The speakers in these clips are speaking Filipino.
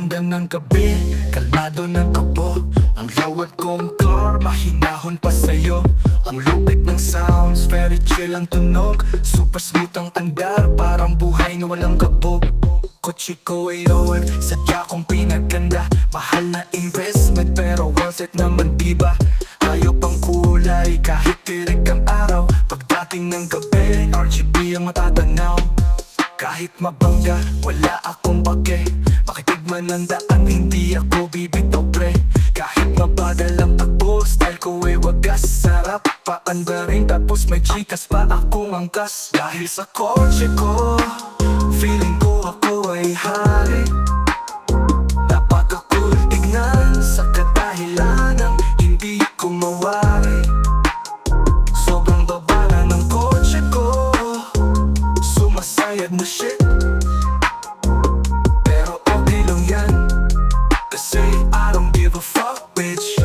hanggang ng gabi, kalmado ng takbo. Ang lawad kong car, mahinahon pa sa'yo. Ang lupit ng sounds, very chill ang tunog. Super smooth ang andar, parang buhay na walang kabog. Kotse ko ay road, sadya kong pinaganda. Mahal na investment pero worth it naman diba? Hayop ang kulay kahit tirik ang araw. Pagdating ng gabi, RGB ang matatanaw. Kahit mabangga, wala akong pake. Makitigman ng daan, hindi ako bibitaw pre. Kahit mabagal ang takbo, style ko ay wagas. Sarap paanda rin, tapos may chikas pa akong angkas. Dahil sa kotse ko, feeling ko ako ay hari. Napaka-cool tignan sa kadahilan ng hindi ko mawari. Sobrang baba na ng kotse ko, sumasayad na shit. Pero okay lang yan, kasi I don't give a fuck bitch.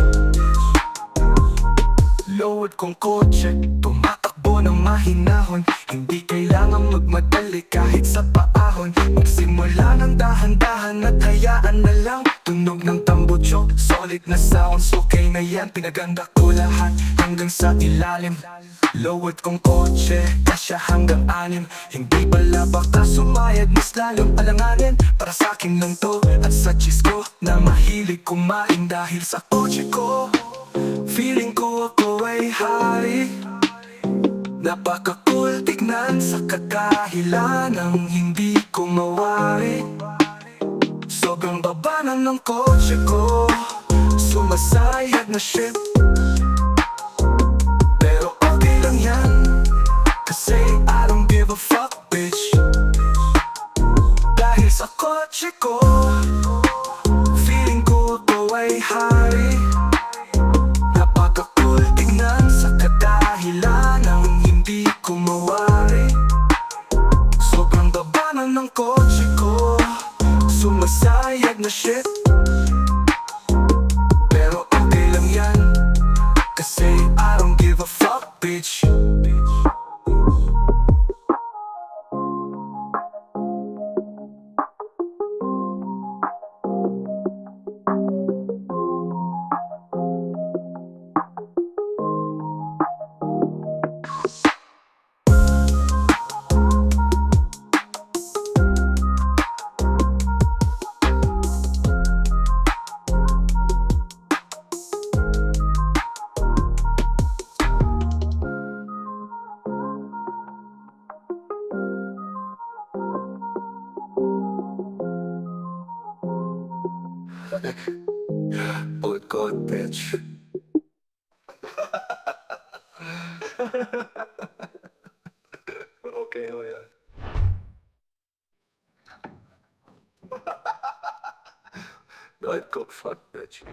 Load kong kotse, tumatakbo ng mahinahon. Hindi kailangan magmadali kahit sa paahon. Magsimula ng dahan-dahan at hayaan na lang. Tunog ng tambocho, solid na sounds, okay na yan. Pinaganda ko lahat hanggang sa ilalim. Load kong kotse, kasya hanggang 6. Hindi pala baka sumayad, mas lalong alanganin. Para sa'kin lang to at sa cheese ko na mahilig kumain. Dahil sa kotse ko, feeling ko ako ay hari. Napaka-cool tignan sa kadahilan ng hindi ko mawari. Sobrang baba na ng kotse ko, sumasayad na ship. Pero okay lang yan, kasi I don't give a fuck bitch. Dahil sa kotse ko, feeling ko ito ay hari. Napaka-cool tignan sa kadahilan ng hindi ko mawari. Sobrang baba na ng kotse ko, sumasayad na shit. Pero okay lang yan, kasi I don't give a fuck bitch. Old God, bitch. Okay, oh yeah. Old God, fuck, bitch.